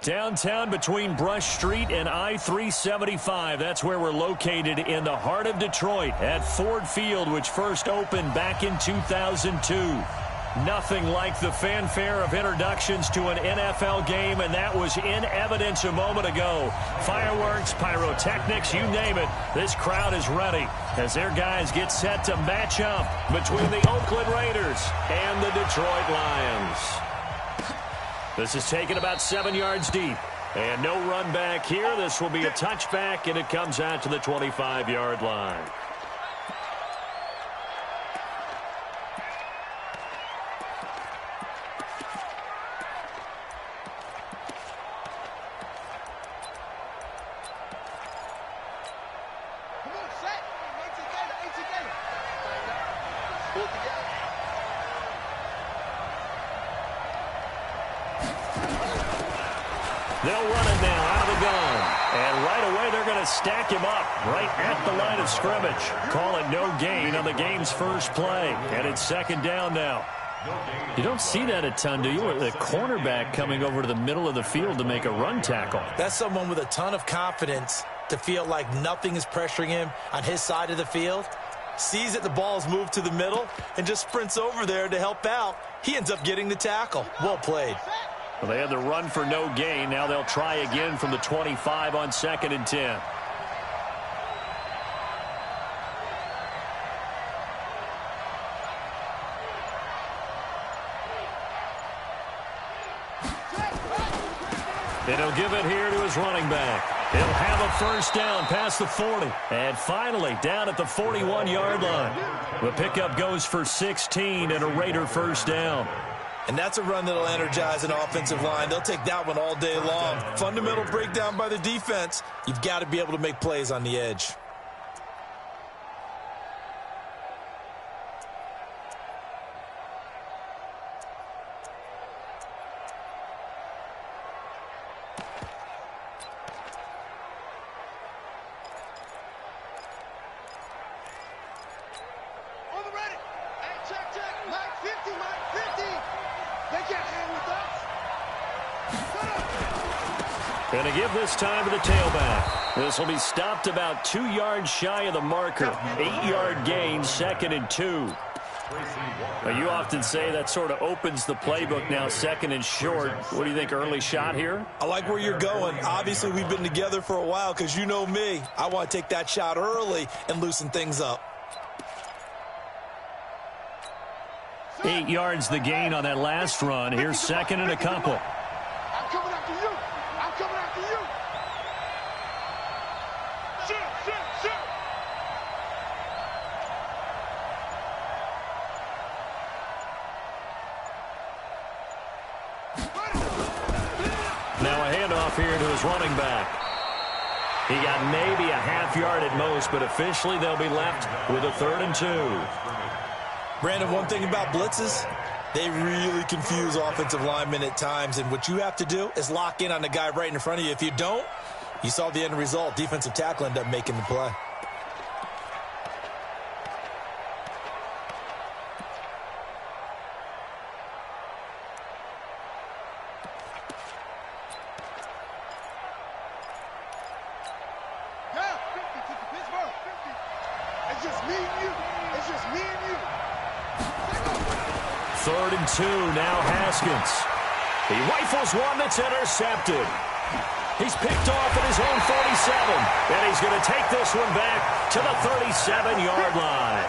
Downtown between Brush Street and I-375. That's where we're located in the heart of Detroit at Ford Field, which first opened back in 2002. Nothing like the fanfare of introductions to an NFL game, and that was in evidence a moment ago. Fireworks, pyrotechnics, you name it. This crowd is ready as their guys get set to match up between the Oakland Raiders and the Detroit Lions. This is taken about 7 yards deep. And no run back here. This will be a touchback, and it comes out to the 25-yard line. They'll run it now out of the gun. And right away, they're going to stack him up right at the line of scrimmage. Call it no gain on the game's first play. And it's second down now. You don't see that a ton, do you? The cornerback coming over to the middle of the field to make a run tackle. That's someone with a ton of confidence to feel like nothing is pressuring him on his side of the field. Sees that the ball's moved to the middle and just sprints over there to help out. He ends up getting the tackle. Well played. Well, they had the run for no gain. Now they'll try again from the 25 on 2nd and 10. And he'll give it here to his running back. He'll have a first down past the 40. And finally, down at the 41-yard line. The pickup goes for 16 and a Raider first down. And that's a run that'll energize an offensive line. They'll take that one all day long. Fundamental breakdown by the defense. You've got to be able to make plays on the edge. Going to give this time to the tailback. This will be stopped about 2 yards shy of the marker. 8-yard gain, 2nd and 2. Now, you often say that sort of opens the playbook now, 2nd and short. What do you think, early shot here? I like where you're going. Obviously, we've been together for a while because you know me. I want to take that shot early and loosen things up. 8 yards the gain on that last run. Here's 2nd and a couple. I'm coming after you. I'm coming after you. Shoot. Now a handoff here to his running back. He got maybe a half yard at most, but officially they'll be left with a 3rd and 2. Brandon, one thing about blitzes, they really confuse offensive linemen at times, and what you have to do is lock in on the guy right in front of you. If you don't, you saw the end result. Defensive tackle ended up making the play. Yeah, 50 to Pittsburgh. 50. It's just me and you. It's just me and you. 3rd and 2, now Haskins. He rifles one that's intercepted. He's picked off at his own 47, and he's going to take this one back to the 37-yard line.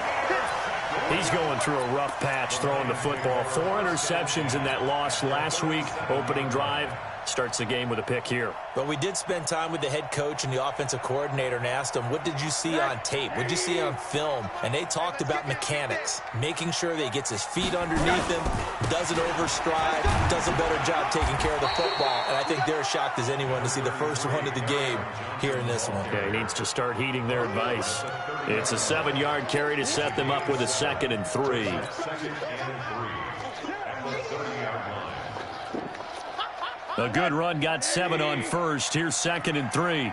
He's going through a rough patch throwing the football. 4 interceptions in that loss last week. Opening drive starts the game with a pick here. Well, we did spend time with the head coach and the offensive coordinator and asked them, what did you see on tape? What did you see on film? And they talked about mechanics, making sure that he gets his feet underneath him, doesn't overstride, does a better job taking care of the football. And I think they're shocked as anyone to see the first one of the game here in this one. Yeah, he needs to start heeding their advice. It's a 7-yard carry to set them up with a 2nd and 3. A good run, got 7 on first. Here's 2nd and 3.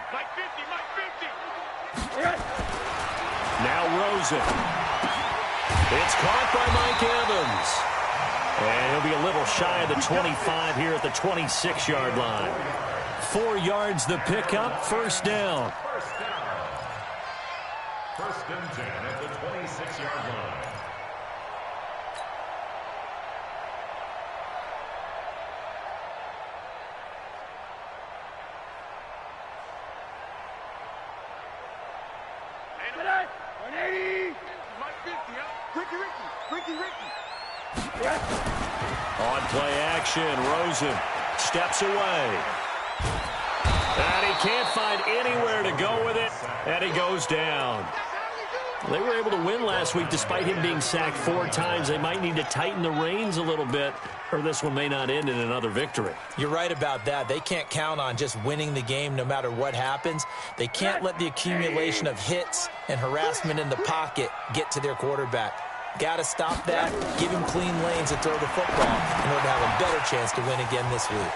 Now Rosen. It's caught by Mike Evans. And he'll be a little shy of the 25 here at the 26-yard line. 4 yards the pickup, first down. First and 10 at the 26-yard line. On play action, Rosen steps away. And he can't find anywhere to go with it, and he goes down. They were able to win last week despite him being sacked 4 times. They might need to tighten the reins a little bit, or this one may not end in another victory. You're right about that. They can't count on just winning the game no matter what happens. They can't let the accumulation of hits and harassment in the pocket get to their quarterback. Got to stop that, give him clean lanes to throw the football in order to have a better chance to win again this week.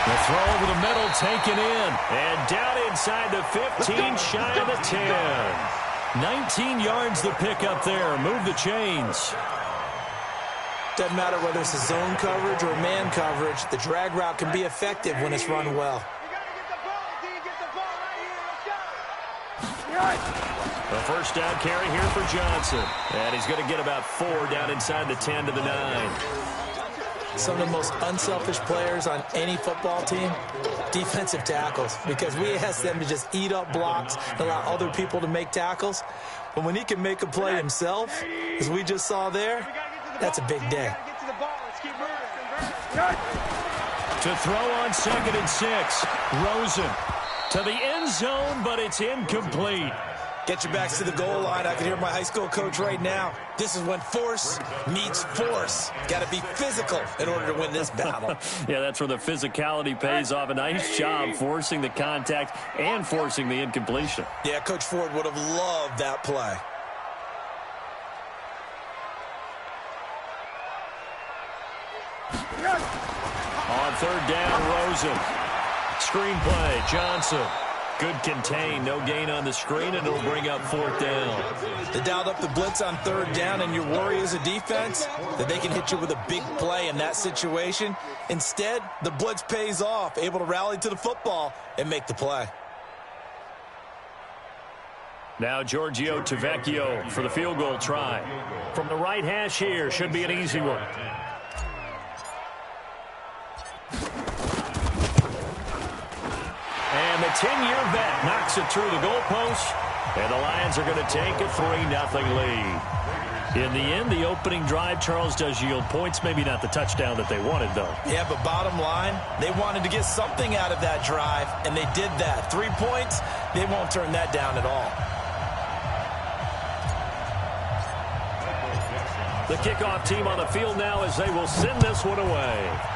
The throw over the middle taken in, and down inside the 15, shy of the 10. 19 yards the pickup there. Move the chains. Doesn't matter whether it's a zone coverage or man coverage, the drag route can be effective when it's run well. The first down carry here for Johnson. And he's going to get about 4 down inside the 10 to the 9. Some of the most unselfish players on any football team, defensive tackles, because we ask them to just eat up blocks and allow other people to make tackles. But when he can make a play himself, as we just saw there, that's a big day. To throw on 2nd and 6, Rosen to the end zone, but it's incomplete. Get your backs to the goal line. I can hear my high school coach right now. This is when force meets force. Got to be physical in order to win this battle. Yeah, that's where the physicality pays off. A nice job forcing the contact and forcing the incompletion. Yeah, Coach Ford would have loved that play. On 3rd down, Rosen. Screen play, Johnson. Good contain, no gain on the screen, and it'll bring up 4th down. They dialed up the blitz on 3rd down, and your worry as a defense that they can hit you with a big play in that situation. Instead, the blitz pays off, able to rally to the football and make the play. Now Giorgio Tavecchio for the field goal try. From the right hash here, should be an easy one. And the 10-year vet knocks it through the goalpost, and the Lions are going to take a 3-0 lead. In the end, the opening drive, Charles, does yield points. Maybe not the touchdown that they wanted, though. Yeah, but bottom line, they wanted to get something out of that drive, and they did that. 3 points, they won't turn that down at all. The kickoff team on the field now as they will send this one away.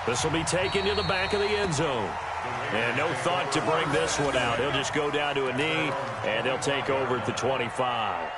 This will be taken to the back of the end zone. And no thought to bring this one out. He'll just go down to a knee, and they'll take over at the 25.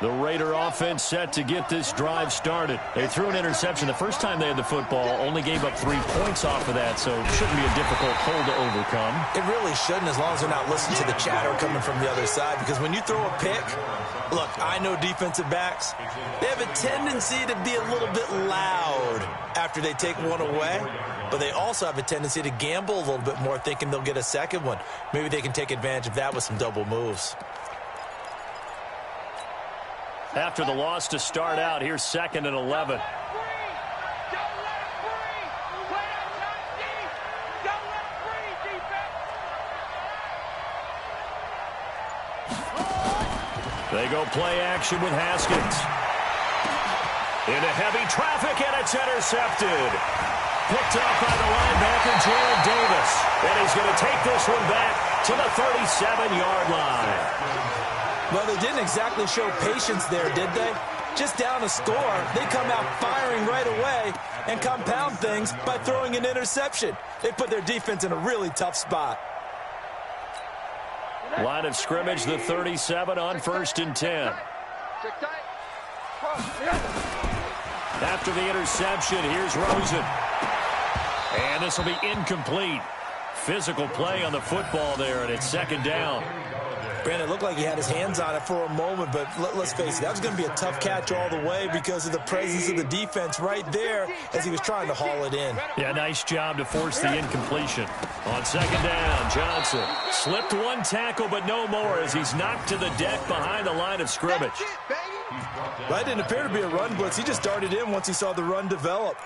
The Raider offense set to get this drive started. They threw an interception the first time they had the football, only gave up 3 points off of that, so it shouldn't be a difficult hole to overcome. It really shouldn't, as long as they're not listening to the chatter coming from the other side, because when you throw a pick, look, I know defensive backs, they have a tendency to be a little bit loud after they take one away, but they also have a tendency to gamble a little bit more, thinking they'll get a second one. Maybe they can take advantage of that with some double moves. After the loss to start out, here's 2nd and 11. They go play action with Haskins. Into heavy traffic, and it's intercepted. Picked up by the linebacker, Jared Davis. And he's going to take this one back to the 37-yard line. Well, they didn't exactly show patience there, did they? Just down a score, they come out firing right away and compound things by throwing an interception. They put their defense in a really tough spot. Line of scrimmage, the 37 on 1st and 10. After the interception, here's Rosen. And this will be incomplete. Physical play on the football there, and it's second down. Brandon, it looked like he had his hands on it for a moment, but let's face it, that was going to be a tough catch all the way because of the presence of the defense right there as he was trying to haul it in. Yeah, nice job to force the incompletion. On second down, Johnson slipped one tackle, but no more as he's knocked to the deck behind the line of scrimmage. That didn't appear to be a run blitz. He just darted in once he saw the run develop.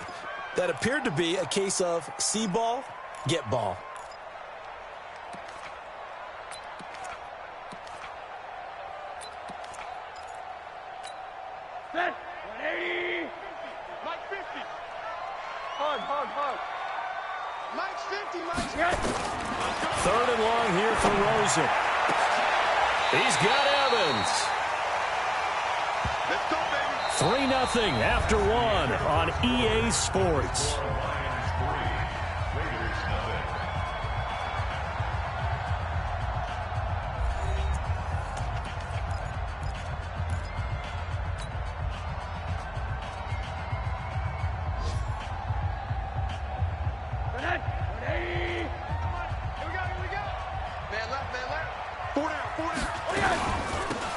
That appeared to be a case of see ball, get ball. Set. 180. Mike 50. Hard. Mike's 50, Mike's 50. Third and long here for Rosen. He's got Evans. Let's go, baby. 3-0 after one on EA Sports.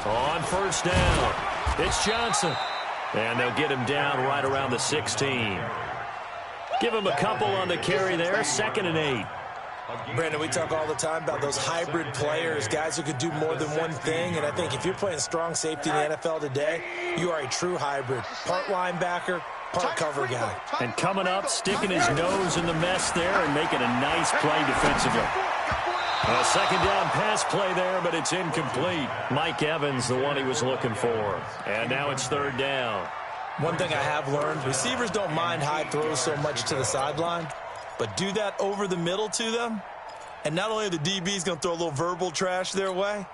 On first down, it's Johnson. And they'll get him down right around the 16. Give him a couple on the carry there, 2nd and 8. Brandon, we talk all the time about those hybrid players, guys who could do more than one thing. And I think if you're playing strong safety in the NFL today, you are a true hybrid. Part linebacker, part cover guy. And coming up, sticking his nose in the mess there and making a nice play defensively. A second down pass play there, but it's incomplete. Mike Evans, the one he was looking for. And now it's third down. One thing I have learned, receivers don't mind high throws so much to the sideline, but do that over the middle to them, and not only are the DBs going to throw a little verbal trash their way,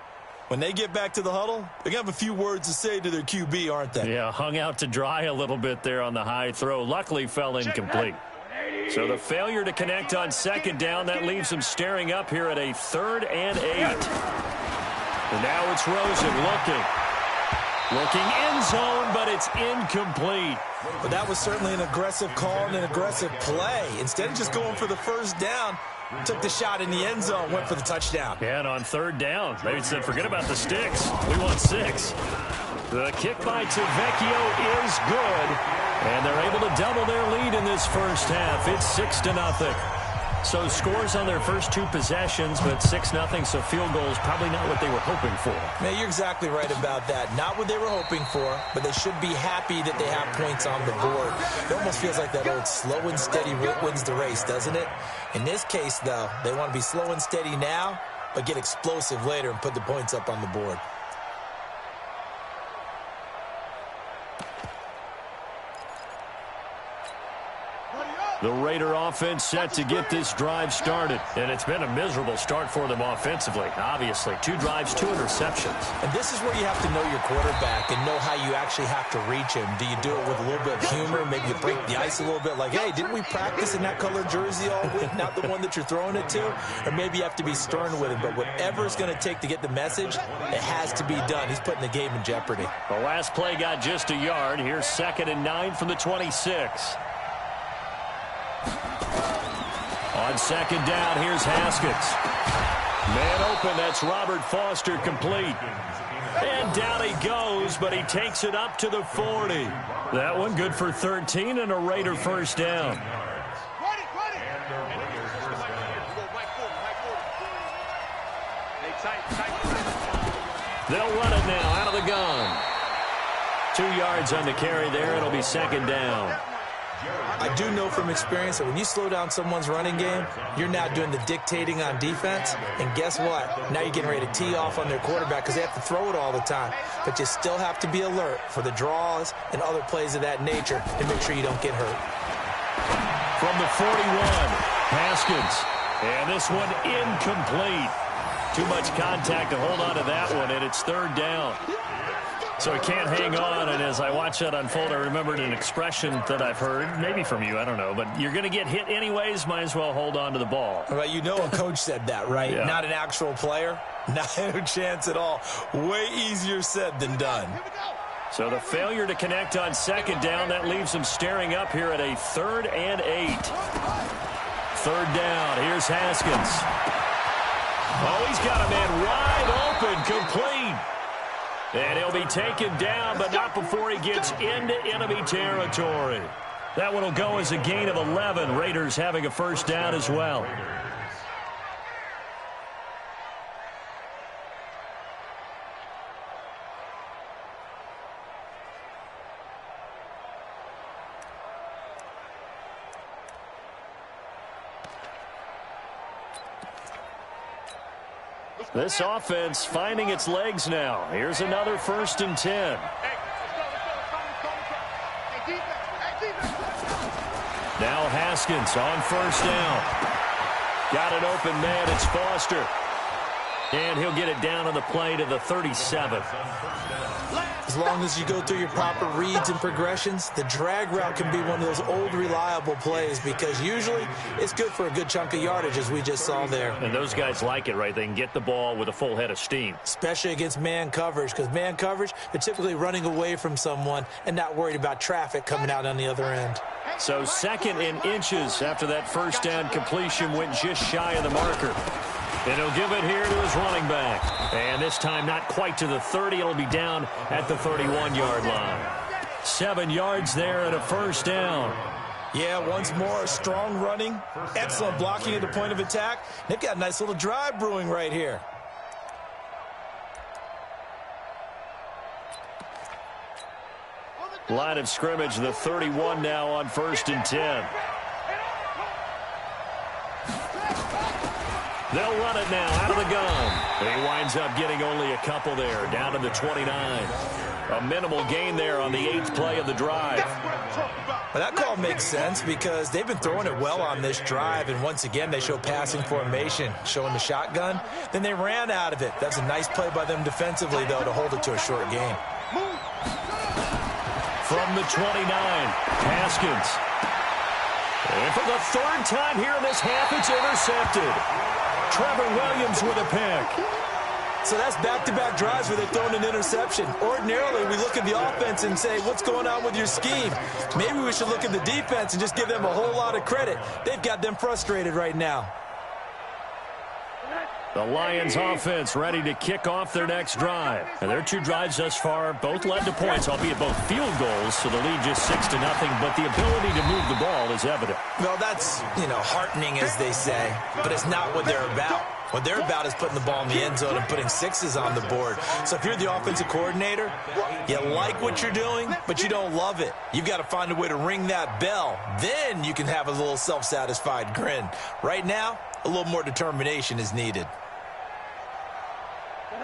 when they get back to the huddle, they're going to have a few words to say to their QB, aren't they? Yeah, hung out to dry a little bit there on the high throw. Luckily fell incomplete. So the failure to connect on second down, that leaves them staring up here at a 3rd and 8. And now it's Rosen looking end zone, but it's incomplete. But that was certainly an aggressive call and an aggressive play. Instead of just going for the first down, took the shot in the end zone, went for the touchdown. Yeah, and on third down, they said, forget about the sticks. We want 6. The kick by Tavecchio is good. And they're able to double their lead in this first half. It's 6-0. So scores on their first 2 possessions, but 6-0, so field goals probably not what they were hoping for. Man, you're exactly right about that. Not what they were hoping for, but they should be happy that they have points on the board. It almost feels like that old slow and steady wins the race, doesn't it? In this case, though, they want to be slow and steady now, but get explosive later and put the points up on the board. The Raider offense set to get this drive started. And it's been a miserable start for them offensively. Obviously, 2 drives, 2 interceptions. And this is where you have to know your quarterback and know how you actually have to reach him. Do you do it with a little bit of humor? Maybe you break the ice a little bit like, hey, didn't we practice in that color jersey all week? Not the one that you're throwing it to? Or maybe you have to be stern with him. But whatever it's going to take to get the message, it has to be done. He's putting the game in jeopardy. The last play got just a yard. Here's 2nd and 9 from the 26. On second down, here's Haskins. Man open, that's Robert Foster complete. And down he goes, but he takes it up to the 40. That one good for 13 and a Raider first down. They'll run it now out of the gun. 2 yards on the carry there. It'll be second down. I do know from experience that when you slow down someone's running game, you're now doing the dictating on defense. And guess what? Now you're getting ready to tee off on their quarterback because they have to throw it all the time. But you still have to be alert for the draws and other plays of that nature to make sure you don't get hurt. From the 41, Haskins. And this one incomplete. Too much contact to hold on to that one, and it's third down. So he can't hang on, and as I watch that unfold, I remembered an expression that I've heard, maybe from you, I don't know, but you're going to get hit anyways, might as well hold on to the ball. Well, you know a coach said that, right? Yeah. Not an actual player. Not a chance at all. Way easier said than done. So the failure to connect on second down, that leaves them staring up here at a 3rd and 8. 3rd down. Here's Haskins. Oh, he's got a man wide open, complete. And he'll be taken down, but not before he gets into enemy territory. That one will go as a gain of 11. Raiders having a first down as well. This offense finding its legs now. Here's another 1st and 10. Now Haskins on 1st down. Got an open man. It's Foster. And he'll get it down on the play to the 37. As long as you go through your proper reads and progressions, the drag route can be one of those old reliable plays because usually it's good for a good chunk of yardage, as we just saw there. And those guys like it, right? They can get the ball with a full head of steam. Especially against man coverage, because man coverage, they're typically running away from someone and not worried about traffic coming out on the other end. So 2nd and inches after that 1st down completion went just shy of the marker. And he'll give it here to his running back. And this time not quite to the 30. It'll be down at the 31-yard line. 7 yards there and a 1st down. Yeah, once more, strong running, excellent blocking at the point of attack. They've got a nice little drive brewing right here. Line of scrimmage, the 31 now on 1st and 10. They'll run it now out of the gun. He winds up getting only a couple there, down to the 29. A minimal gain there on the 8th play of the drive. Well, that call makes sense because they've been throwing it well on this drive, and once again they show passing formation, showing the shotgun. Then they ran out of it. That's a nice play by them defensively, though, to hold it to a short gain. From the 29, Haskins. And for the 3rd time here in this half, it's intercepted. Trevor Williams with a pick. So that's back-to-back drives where they've thrown an interception. Ordinarily, we look at the offense and say, what's going on with your scheme? Maybe we should look at the defense and just give them a whole lot of credit. They've got them frustrated right now. The Lions offense ready to kick off their next drive. And their 2 drives thus far both led to points, albeit both field goals, so the lead just 6-0, but the ability to move the ball is evident. Well, that's, heartening, as they say, but it's not what they're about. What they're about is putting the ball in the end zone and putting 6s on the board. So if you're the offensive coordinator, you like what you're doing, but you don't love it. You've got to find a way to ring that bell. Then you can have a little self-satisfied grin. Right now, a little more determination is needed.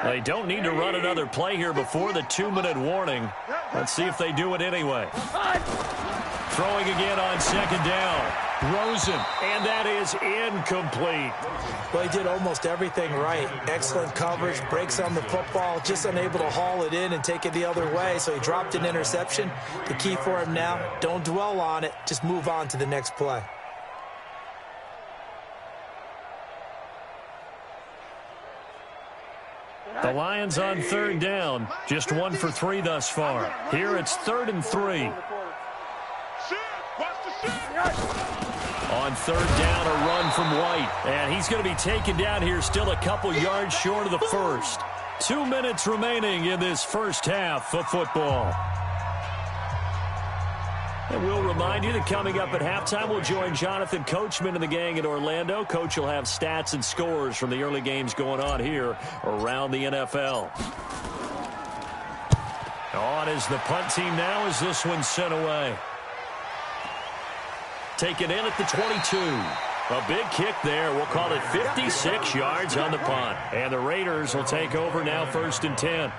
They don't need to run another play here before the 2-minute warning. Let's see if they do it anyway. Throwing again on 2nd down. Rosen, and that is incomplete. Well, he did almost everything right. Excellent coverage, breaks on the football, just unable to haul it in and take it the other way, so he dropped an interception. The key for him now, don't dwell on it, just move on to the next play. The Lions on 3rd down, just 1 for 3 thus far. Here it's 3rd and 3. On 3rd down, a run from White. And he's going to be taken down here, still a couple yards short of the first. 2 minutes remaining in this first half of football. And we'll remind you that coming up at halftime, we'll join Jonathan Coachman and the gang in Orlando. Coach will have stats and scores from the early games going on here around the NFL. On is the punt team now as this one's sent away. Taken in at the 22. A big kick there. We'll call it 56 yards on the punt. And the Raiders will take over now 1st and 10.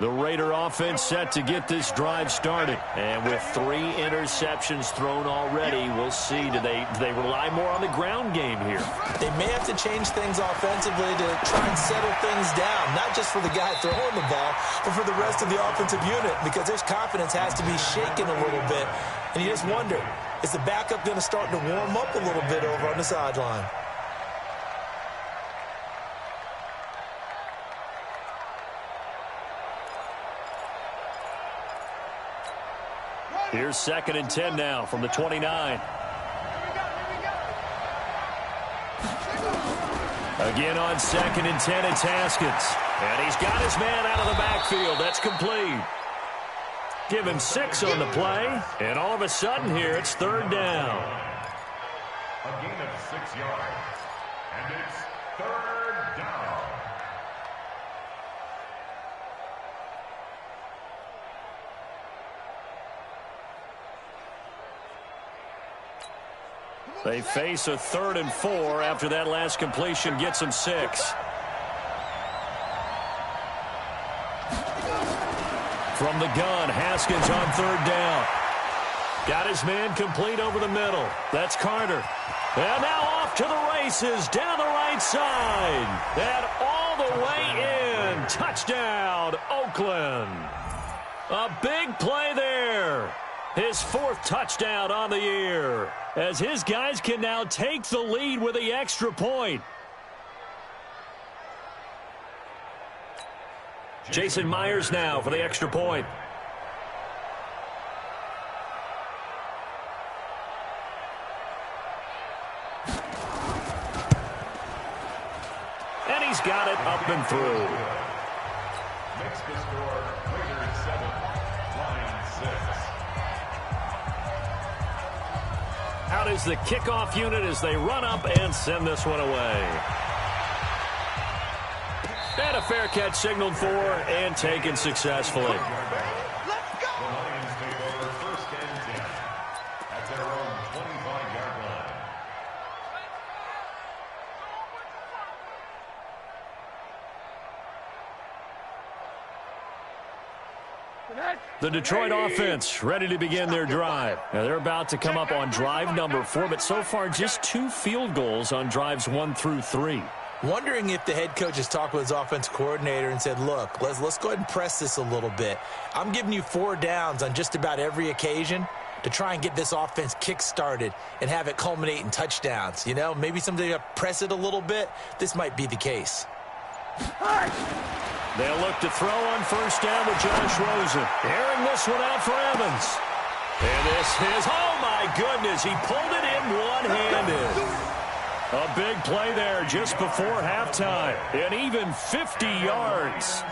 The Raider offense set to get this drive started. And with 3 interceptions thrown already, we'll see. Do they rely more on the ground game here? They may have to change things offensively to try and settle things down, not just for the guy throwing the ball, but for the rest of the offensive unit, because their confidence has to be shaken a little bit. And you just wonder, is the backup going to start to warm up a little bit over on the sideline? Here's 2nd and 10 now from the 29. Again on 2nd and 10, it's Haskins. And he's got his man out of the backfield. That's complete. Give him 6 on the play. And all of a sudden here, it's 3rd down. A gain of 6 yards. And it's 3rd down. They face a 3rd and 4 after that last completion gets them 6. From the gun, Haskins on 3rd down. Got his man complete over the middle. That's Carter. And now off to the races down the right side. And all the way in. Touchdown, Oakland. A big play there. His 4th touchdown on the year, as his guys can now take the lead with the extra point. Jason Myers now for the extra point. And he's got it up and through. Makes the score Raiders 7, Lions 6. Out is the kickoff unit as they run up and send this one away. And a fair catch signaled for and taken successfully. The Lions take over 1st and 10 at their own 25-yard line. The Detroit offense ready to begin their drive. Now they're about to come up on drive number 4, but so far just 2 field goals on drives 1 through 3. Wondering if the head coach has talked with his offense coordinator and said, look, let's go ahead and press this a little bit. I'm giving you 4 downs on just about every occasion to try and get this offense kick-started and have it culminate in touchdowns. You know, maybe someday press it a little bit. This might be the case. They'll look to throw on 1st down with Josh Rosen. Airing this one out for Evans. And this is, oh my goodness, he pulled it in one-handed. A big play there just before halftime. And even 50 yards.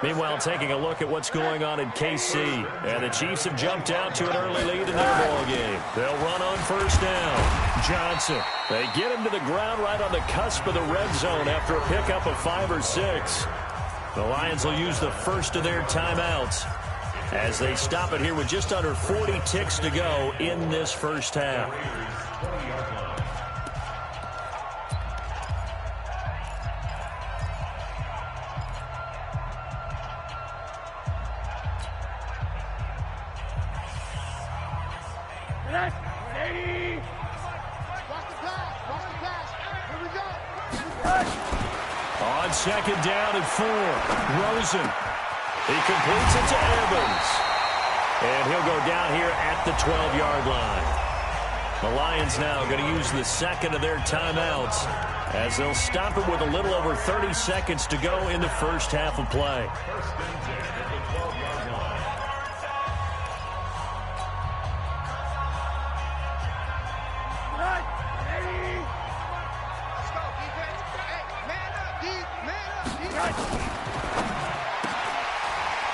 Meanwhile, taking a look at what's going on in KC. And the Chiefs have jumped out to an early lead in their ball game. They'll run on 1st down. Johnson. They get him to the ground right on the cusp of the red zone after a pickup of 5 or 6. The Lions will use the first of their timeouts as they stop it here with just under 40 ticks to go in this first half. On 2nd down and 4, Rosen. He completes it to Evans. And he'll go down here at the 12-yard line. The Lions now going to use the 2nd of their timeouts as they'll stop it with a little over 30 seconds to go in the first half of play. 1st and 10 at the 12-yard line.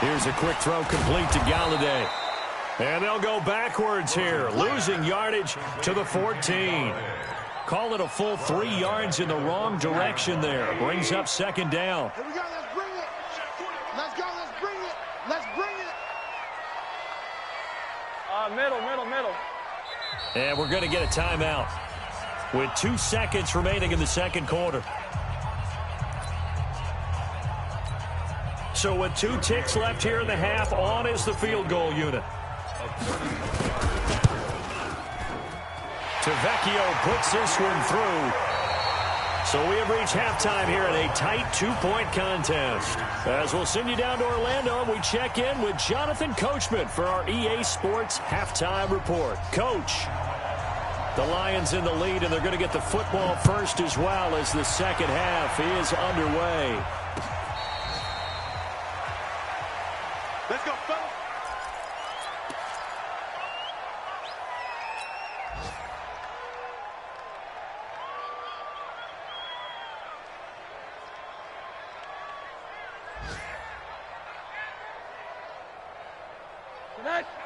Here's a quick throw complete to Galladay. And they'll go backwards here, losing yardage to the 14. Call it a full 3 yards in the wrong direction there. Brings up 2nd down. Here we go, let's bring it. Let's go, let's bring it. Let's bring it. Middle. And we're going to get a timeout with 2 seconds remaining in the 2nd quarter. So with 2 ticks left here in the half, on is the field goal unit. Tavecchio puts this one through. So we have reached halftime here in a tight 2-point contest. As we'll send you down to Orlando, and we check in with Jonathan Coachman for our EA Sports Halftime Report. Coach, the Lions in the lead, and they're going to get the football first as well as the second half is underway. Let's go, fellas.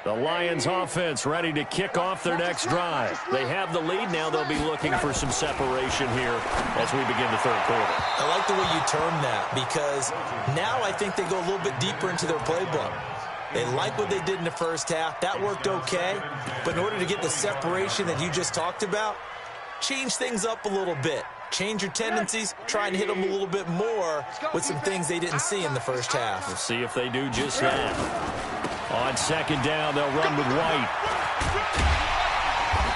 The Lions offense ready to kick off their next drive. They have the lead now. They'll be looking for some separation here as we begin the third quarter. I like the way you term that, because now I think they go a little bit deeper into their playbook. They like what they did in the first half. That worked okay. But in order to get the separation that you just talked about, change things up a little bit. Change your tendencies, try and hit them a little bit more with some things they didn't see in the first half. We'll see if they do just that. On second down, they'll run with White.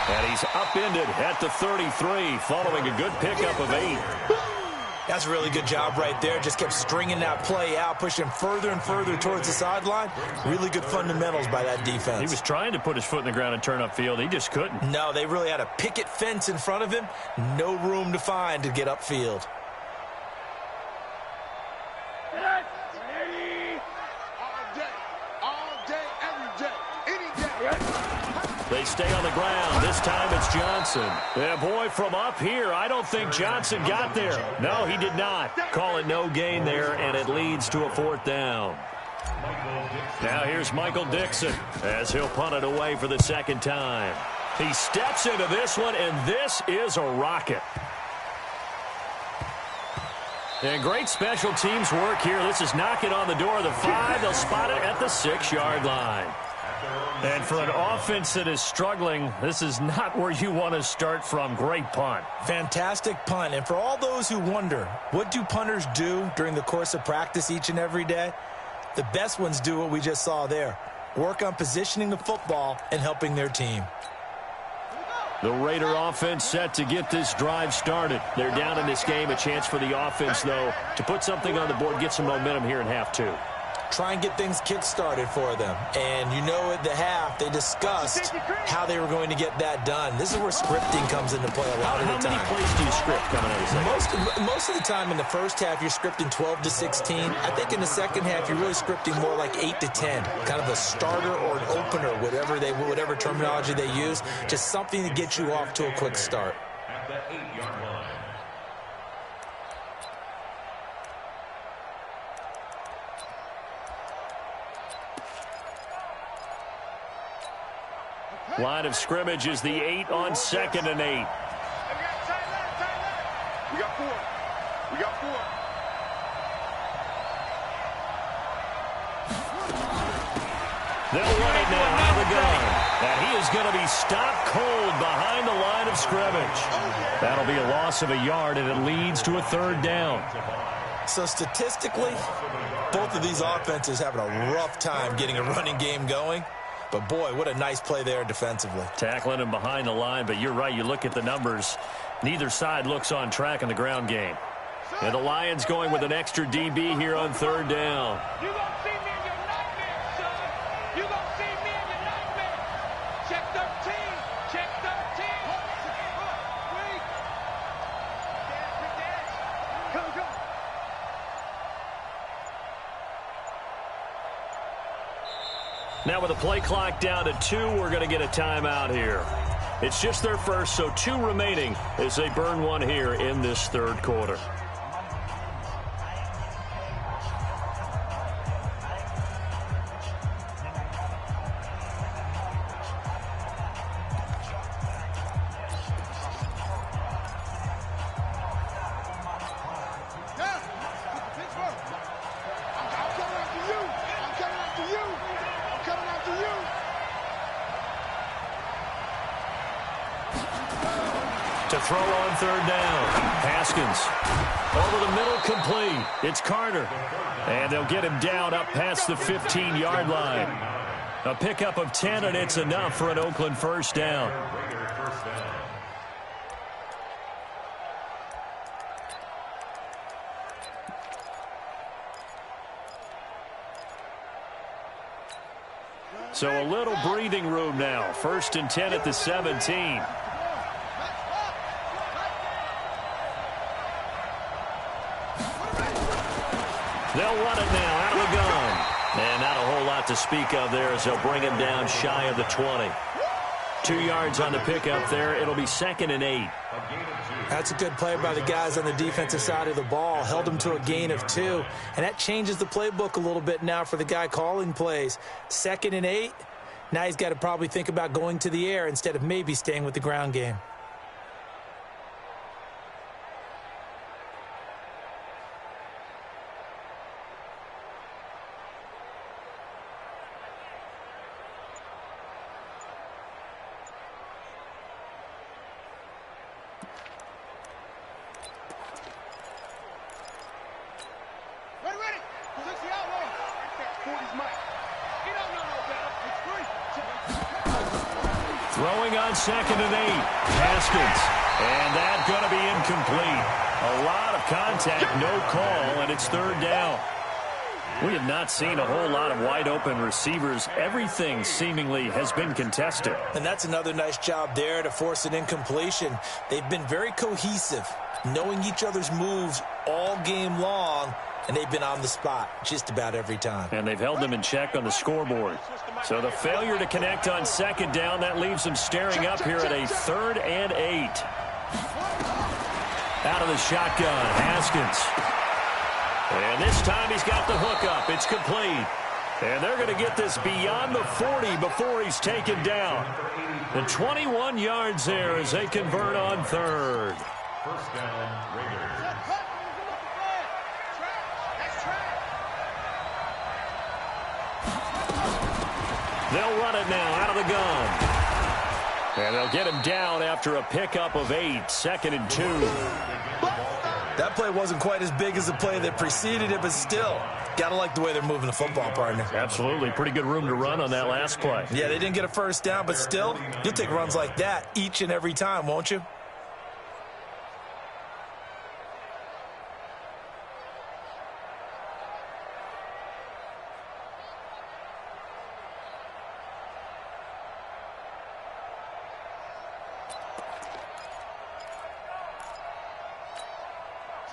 And he's upended at the 33, following a good pickup of 8. That's a really good job right there. Just kept stringing that play out, pushing further and further towards the sideline. Really good fundamentals by that defense. He was trying to put his foot in the ground and turn upfield. He just couldn't. No, they really had a picket fence in front of him. No room to find to get upfield. They stay on the ground. This time it's Johnson. Yeah, boy, from up here, I don't think Johnson got there. No, he did not. Call it no gain there, and it leads to a 4th down. Now here's Michael Dixon as he'll punt it away for the second time. He steps into this one, and this is a rocket. And great special teams work here. This is knocking on the door of the 5. They'll spot it at the 6-yard line. And for an offense that is struggling, this is not where you want to start from. Great punt. Fantastic punt. And for all those who wonder, what do punters do during the course of practice each and every day? The best ones do what we just saw there. Work on positioning the football and helping their team. The Raider offense set to get this drive started. They're down in this game. A chance for the offense, though, to put something on the board, get some momentum here in half 2. Try and get things kick-started for them. And you know at the half, they discussed how they were going to get that done. This is where scripting comes into play a lot of the time. How many plays do you script coming out of the second? Most of the time in the first half, you're scripting 12 to 16. I think in the second half, you're really scripting more like 8 to 10. Kind of a starter or an opener, whatever terminology they use. Just something to get you off to a quick start. At the 8-yard line. Line of scrimmage is the 8 on 2nd and 8. We got 4. We got 4. They'll run it now out of the gun. And he is going to be stopped cold behind the line of scrimmage. That'll be a loss of a yard, and it leads to a 3rd down. So statistically, both of these offenses having a rough time getting a running game going. But, boy, what a nice play there defensively. Tackling him behind the line, but you're right. You look at the numbers. Neither side looks on track in the ground game. And the Lions going with an extra DB here on 3rd down. You gonna see me in your nightmare, son. You gonna see me in your nightmare. Check 13. Check 13. Wait. Come. Now with the play clock down to 2, we're going to get a timeout here. It's just their first, so 2 remaining as they burn one here in this 3rd quarter. To throw on third down. Haskins. Over the middle, complete. It's Carter. And they'll get him down up past the 15-yard line. A pickup of 10, and it's enough for an Oakland first down. So a little breathing room now. 1st and 10 at the 17. They'll run it now out of the gun. And not a whole lot to speak of there as they'll bring him down shy of the 20. 2 yards on the pickup there. It'll be 2nd and 8. That's a good play by the guys on the defensive side of the ball. Held him to a gain of 2. And that changes the playbook a little bit now for the guy calling plays. 2nd and 8. Now he's got to probably think about going to the air instead of maybe staying with the ground game. Throwing on 2nd and 8. Haskins. And that's going to be incomplete. A lot of contact, no call, and it's 3rd down. We have not seen a whole lot of wide-open receivers. Everything seemingly has been contested. And that's another nice job there to force an incompletion. They've been very cohesive, knowing each other's moves all game long, and they've been on the spot just about every time. And they've held them in check on the scoreboard. So the failure to connect on 2nd down, that leaves them staring up here at a 3rd and 8. Out of the shotgun, Haskins. And this time he's got the hook up. It's complete. And they're going to get this beyond the 40 before he's taken down. The 21 yards there as they convert on 3rd. First down, Raiders. They'll run it now out of the gun. And they'll get him down after a pickup of 8. 2nd and 2. That play wasn't quite as big as the play that preceded it, but still, gotta like the way they're moving the football, partner. Absolutely. Pretty good room to run on that last play. Yeah, they didn't get a first down, but still, you'll take runs like that each and every time, won't you?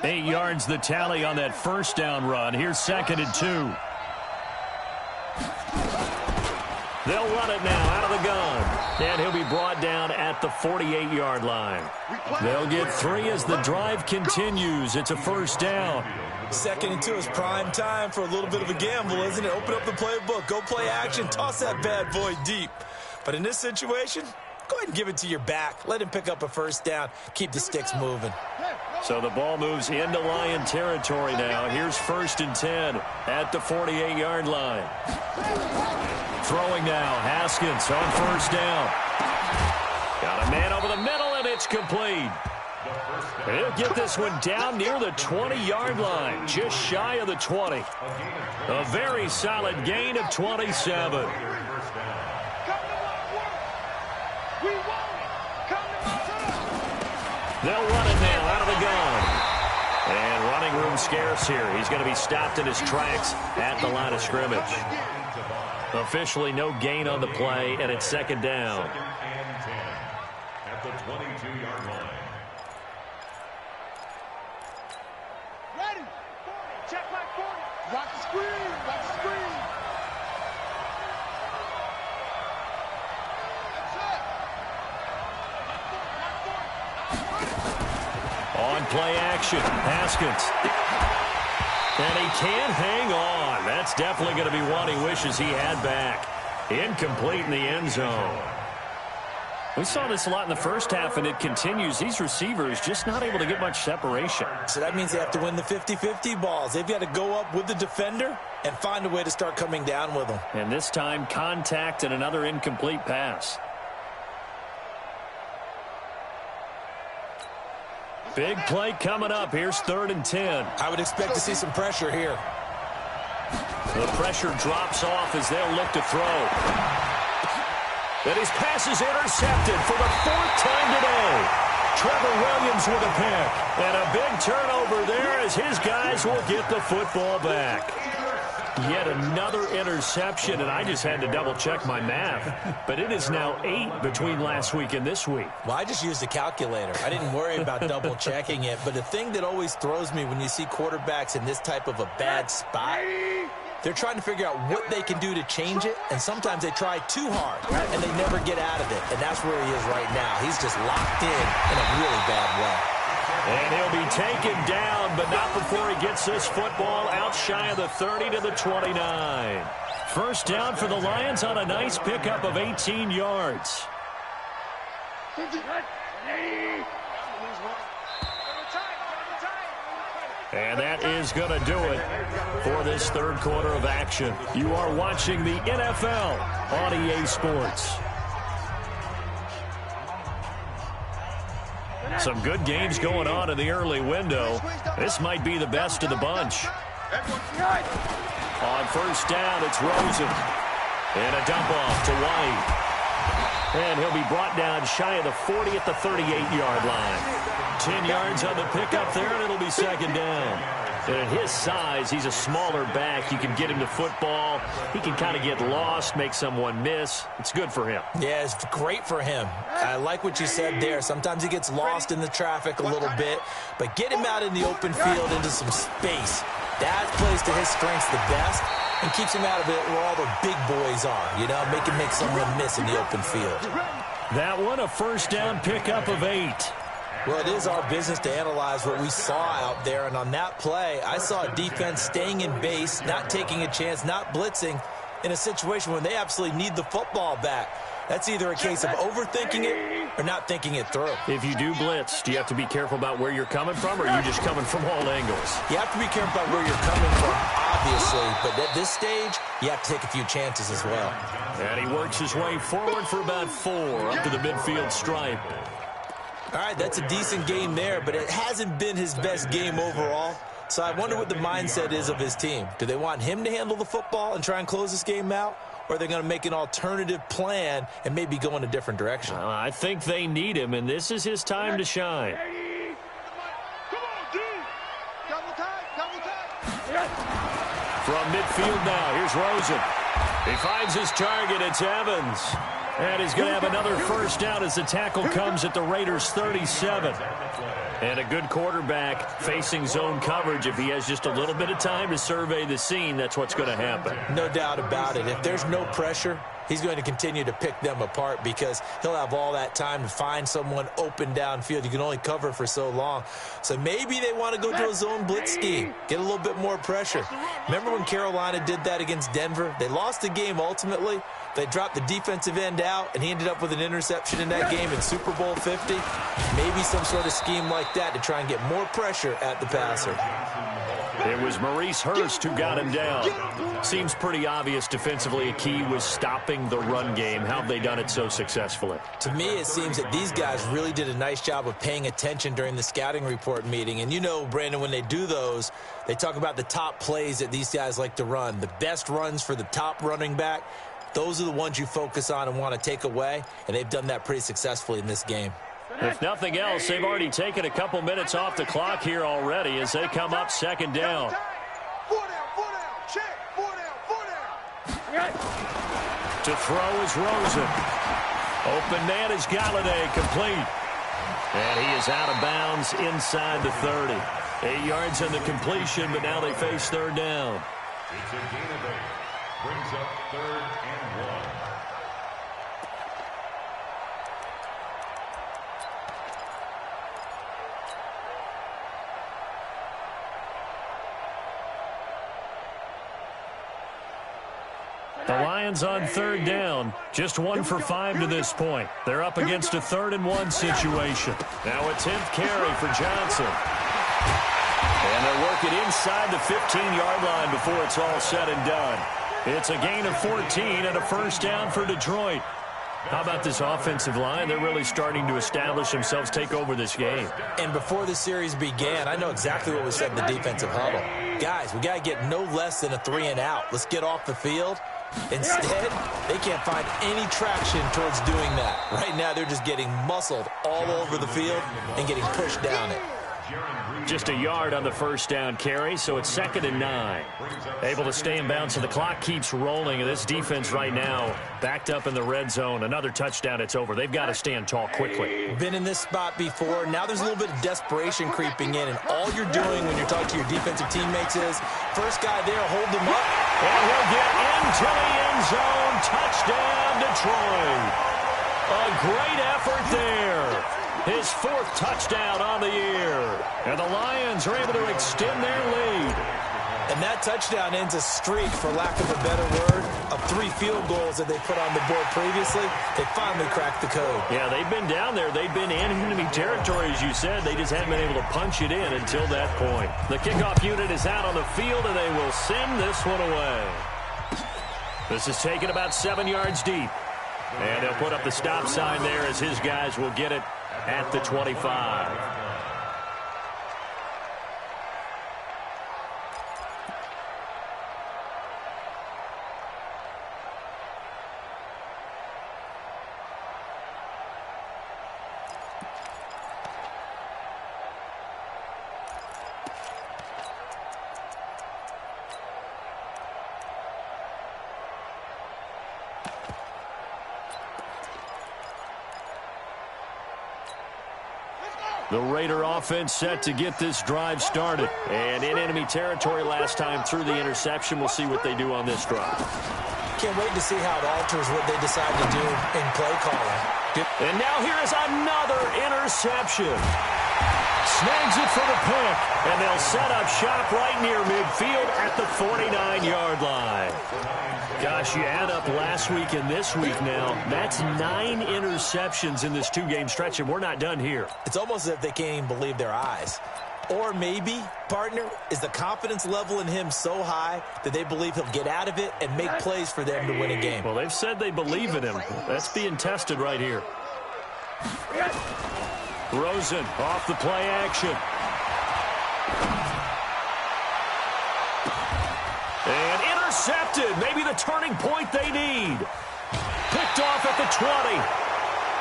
Eight yards the tally on that first down run. Here's 2nd and 2. They'll run it now out of the gun. And he'll be brought down at the 48-yard line. They'll get 3 as the drive continues. It's a first down. 2nd and 2 is prime time for a little bit of a gamble, isn't it? Open up the playbook, go play action, toss that bad boy deep. But in this situation, go ahead and give it to your back. Let him pick up a first down. Keep the sticks moving. So the ball moves into Lion territory now. Here's 1st and 10 at the 48-yard line. Throwing now, Haskins on 1st down. Got a man over the middle, and it's complete. He'll get this one down near the 20-yard line, just shy of the 20. A very solid gain of 27. They'll run it now out of the gun. And running room scarce here. He's going to be stopped in his tracks at the line of scrimmage. Officially no gain on the play, and it's 2nd down. 2nd and 10 at the 22-yard line. Ready. Check back 40. Rock the screen. Rock the screen. On play action, Haskins. And he can't hang on. That's definitely going to be one he wishes he had back. Incomplete in the end zone. We saw this a lot in the first half, and it continues. These receivers just not able to get much separation. So that means they have to win the 50-50 balls. They've got to go up with the defender and find a way to start coming down with them. And this time, contact and another incomplete pass. Big play coming up. Here's 3rd and 10. I would expect to see some pressure here. The pressure drops off as they'll look to throw. And his pass is intercepted for the 4th time today. Trevor Williams with a pick. And a big turnover there as his guys will get the football back. Yet another interception, and I just had to double-check my math. But it is now 8 between last week and this week. Well, I just used a calculator. I didn't worry about double-checking it. But the thing that always throws me when you see quarterbacks in this type of a bad spot, they're trying to figure out what they can do to change it, and sometimes they try too hard, and they never get out of it. And that's where he is right now. He's just locked in a really bad way. And he'll be taken down, but not before he gets this football out shy of the 30 to the 29. First down for the Lions on a nice pickup of 18 yards. And that is going to do it for this 3rd quarter of action. You are watching the NFL on EA Sports. Some good games going on in the early window. This might be the best of the bunch. On first down, it's Rosen. And a dump off to White. And he'll be brought down shy of the 40 at the 38-yard line. 10 yards on the pickup there, and it'll be 2nd down. And at his size, he's a smaller back. You can get him to football. He can kind of get lost, make someone miss. It's good for him. Yeah, it's great for him. I like what you said there. Sometimes he gets lost in the traffic a little bit, but get him out in the open field into some space. That plays to his strengths the best and keeps him out of it where all the big boys are, you know, make someone miss in the open field. That one, a first down pickup of 8. Well, it is our business to analyze what we saw out there, and on that play, I saw a defense staying in base, not taking a chance, not blitzing in a situation when they absolutely need the football back. That's either a case of overthinking it or not thinking it through. If you do blitz, do you have to be careful about where you're coming from, or are you just coming from all angles? You have to be careful about where you're coming from, obviously, but at this stage, you have to take a few chances as well. And he works his way forward for about 4 up to the midfield stripe. All right, that's a decent game there, but it hasn't been his best game overall. So I wonder what the mindset is of his team. Do they want him to handle the football and try and close this game out? Or are they going to make an alternative plan and maybe go in a different direction? I think they need him, and this is his time to shine. From midfield now, here's Rosen. He finds his target. It's Evans. And he's going to have another first down as the tackle comes at the Raiders' 37. And a good quarterback facing zone coverage. If he has just a little bit of time to survey the scene, that's what's going to happen. No doubt about it. If there's no pressure, he's going to continue to pick them apart because he'll have all that time to find someone open downfield. You can only cover for so long. So maybe they want to go to a zone blitz scheme, get a little bit more pressure. Remember when Carolina did that against Denver? They lost the game ultimately. They dropped the defensive end out, and he ended up with an interception in that game in Super Bowl 50. Maybe some sort of scheme like that to try and get more pressure at the passer. It was Maurice Hurst who got him down. Seems pretty obvious defensively a key was stopping the run game. How have they done it so successfully? To me, it seems that these guys really did a nice job of paying attention during the scouting report meeting. And you know, Brandon, when they do those, they talk about the top plays that these guys like to run, the best runs for the top running back. Those are the ones you focus on and want to take away, and they've done that pretty successfully in this game. If nothing else, they've already taken a couple minutes off the clock here already as they come up 2nd down. 4 down, 4 down, check, 4 down, 4 down. To throw is Rosen. Open man is Galladay, complete. And he is out of bounds inside the 30. 8 yards on the completion, but now they face 3rd down. It's a gain of 8. Brings up 3rd and 1. The Lions on 3rd down. Just 1 for 5 to this point. They're up against a 3rd and 1 situation. Now a 10th carry for Johnson. And they'll work it inside the 15-yard line before it's all said and done. It's a gain of 14 and a first down for Detroit. How about this offensive line? They're really starting to establish themselves, take over this game. And before the series began, I know exactly what we said in the defensive huddle. Guys, we got to get no less than a 3-and-out. Let's get off the field. Instead, they can't find any traction towards doing that. Right now, they're just getting muscled all over the field and getting pushed down it. Just a yard on the first down carry, so it's 2nd and 9. Able to stay in bounds, so the clock keeps rolling. And this defense right now backed up in the red zone. Another touchdown, it's over. They've got to stand tall quickly. Been in this spot before. Now there's a little bit of desperation creeping in, and all you're doing when you're talking to your defensive teammates is, first guy there, hold him up. And he'll get into the end zone. Touchdown, Detroit. A great effort there. His 4th touchdown on the year. And the Lions are able to extend their lead. And that touchdown ends a streak, for lack of a better word, of 3 field goals that they put on the board previously. They finally cracked the code. Yeah, they've been down there. They've been in enemy territory, as you said. They just haven't been able to punch it in until that point. The kickoff unit is out on the field, and they will send this one away. This is taken about 7 yards deep. And they'll put up the stop sign there as his guys will get it at the 25. The Raider offense set to get this drive started. And in enemy territory last time through the interception. We'll see what they do on this drive. Can't wait to see how it alters what they decide to do in play calling. And now here is another interception. Snags it for the pick. And they'll set up shop right near midfield at the 49-yard line. Gosh, you add up last week and this week now. That's 9 interceptions in this 2-game stretch, and we're not done here. It's almost as if they can't even believe their eyes. Or maybe, partner, is the confidence level in him so high that they believe he'll get out of it and make plays for them to win a game. Well, they've said they believe in him. That's being tested right here. Rosen off the play action. And intercepted. Maybe the turning point they need. Picked off at the 20.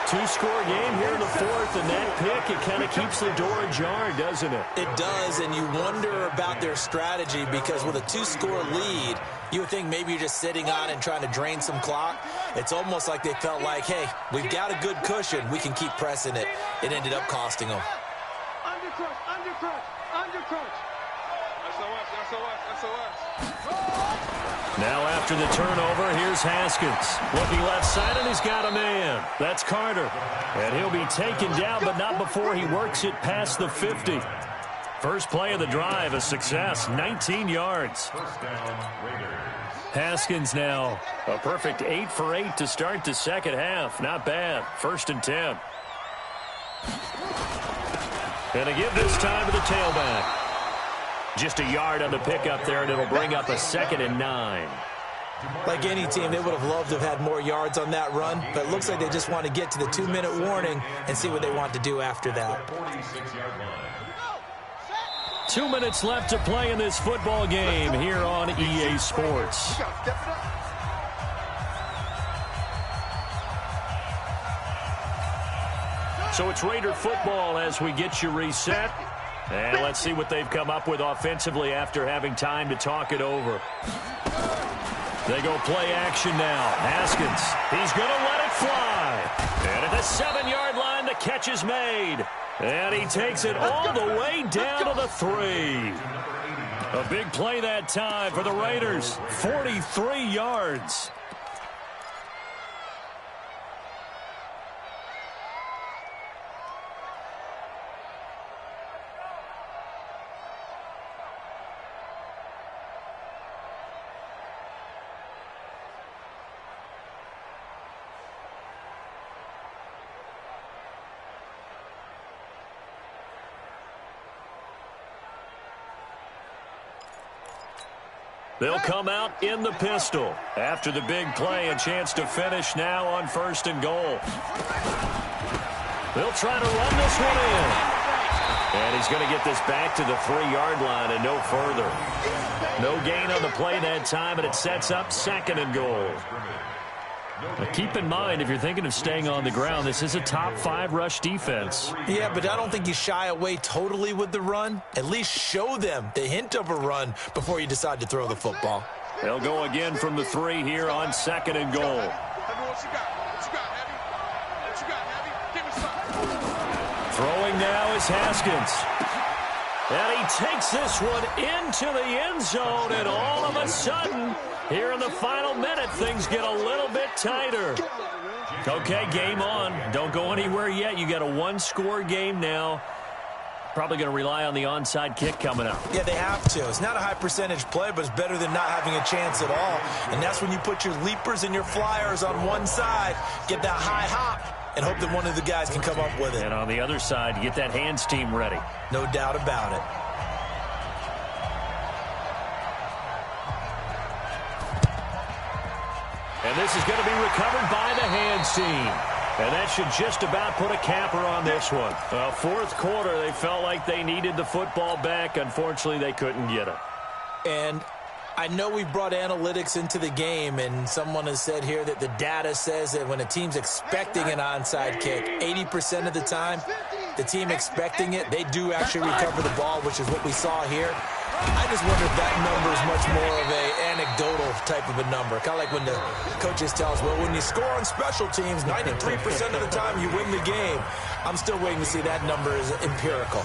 2-score game here in the 4th, and that pick, it kind of keeps the door ajar, doesn't it? It does, and you wonder about their strategy because with a 2-score lead, you would think maybe you're just sitting on and trying to drain some clock. It's almost like they felt like, hey, we've got a good cushion. We can keep pressing it. It ended up costing them. Undercrush, undercrush, undercrush. Now after the turnover, here's Haskins. Looking left side, and he's got a man. That's Carter. And he'll be taken down, but not before he works it past the 50. First play of the drive, a success, 19 yards. Haskins now, a perfect 8 for 8 to start the second half. Not bad. 1st and 10. And a give this time to the tailback. Just a yard on the pickup there, and it'll bring up a 2nd and 9. Like any team, they would have loved to have had more yards on that run, but it looks like they just want to get to the 2-minute warning and see what they want to do after that. 2 minutes left to play in this football game here on EA Sports. So it's Raider football as we get you reset. And let's see what they've come up with offensively after having time to talk it over. They go play action now. Haskins, he's going to let it fly. And at the 7-yard line, the catch is made. And he takes it all the way down to the 3. A big play that time for the Raiders. 43 yards. They'll come out in the pistol. After the big play, a chance to finish now on 1st and goal. They'll try to run this one in. And he's going to get this back to the 3-yard line and no further. No gain on the play that time, and it sets up 2nd and goal. Now keep in mind, if you're thinking of staying on the ground, this is a top 5 rush defense. Yeah, but I don't think you shy away totally with the run. At least show them the hint of a run before you decide to throw the football. They'll go again from the 3 here on 2nd and goal. Throwing now is Haskins. And he takes this one into the end zone, and all of a sudden, here in the final minute, things get a little bit tighter. Okay, game on. Don't go anywhere yet. You got a 1-score game now. Probably going to rely on the onside kick coming up. Yeah, they have to. It's not a high percentage play, but it's better than not having a chance at all. And that's when you put your leapers and your flyers on one side, get that high hop, and hope that one of the guys can come up with it. And on the other side, you get that hands team ready. No doubt about it. And this is going to be recovered by the hands team. And that should just about put a capper on this one. 4th quarter, they felt like they needed the football back. Unfortunately, they couldn't get it. And I know we brought analytics into the game, and someone has said here that the data says that when a team's expecting an onside kick, 80% of the time, the team expecting it, they do actually recover the ball, which is what we saw here. I just wonder if that number is much more of an anecdotal type of a number. Kind of like when the coaches tell us, well, when you score on special teams, 93% of the time you win the game. I'm still waiting to see that number is empirical.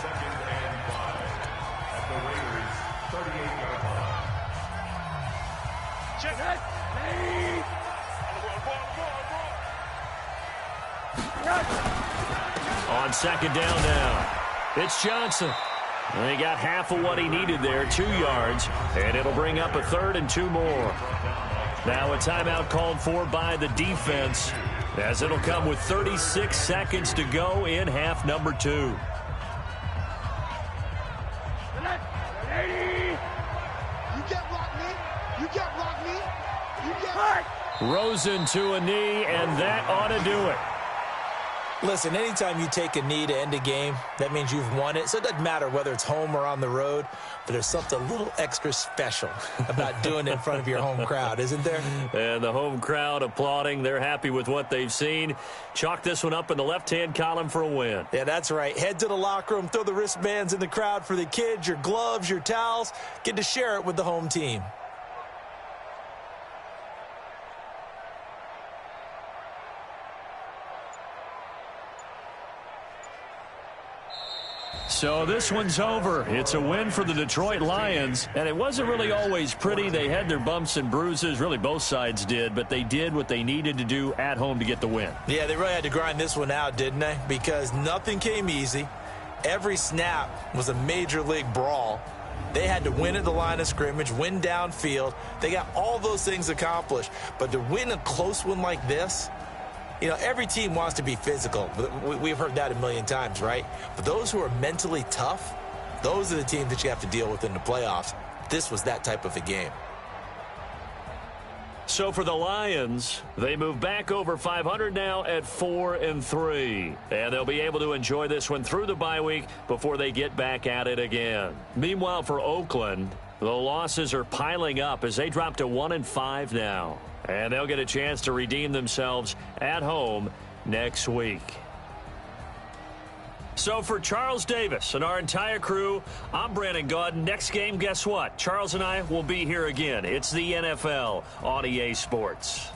On 2nd down now, it's Johnson. And he got half of what he needed there, 2 yards, and it'll bring up a 3rd and 2 more. Now a timeout called for by the defense, as it'll come with 36 seconds to go in half number 2. You get rock me. You get rock me. You get rock. Rosen to a knee, and that ought to do it. Listen, anytime you take a knee to end a game, that means you've won it. So it doesn't matter whether it's home or on the road, but there's something a little extra special about doing it in front of your home crowd, isn't there? And the home crowd applauding. They're happy with what they've seen. Chalk this one up in the left-hand column for a win. Yeah, that's right. Head to the locker room, throw the wristbands in the crowd for the kids, your gloves, your towels. Get to share it with the home team. So this one's over. It's a win for the Detroit Lions, and it wasn't really always pretty. They had their bumps and bruises. Really, both sides did, but they did what they needed to do at home to get the win. Yeah, they really had to grind this one out, didn't they? Because nothing came easy. Every snap was a major league brawl. They had to win at the line of scrimmage, win downfield. They got all those things accomplished. But to win a close one like this, you know, every team wants to be physical. We've heard that a million times, right? But those who are mentally tough, those are the teams that you have to deal with in the playoffs. This was that type of a game. So for the Lions, they move back over 500 now at 4-3. And they'll be able to enjoy this one through the bye week before they get back at it again. Meanwhile, for Oakland, the losses are piling up as they drop to 1-5 now. And they'll get a chance to redeem themselves at home next week. So for Charles Davis and our entire crew, I'm Brandon Gaudin. Next game, guess what? Charles and I will be here again. It's the NFL on EA Sports.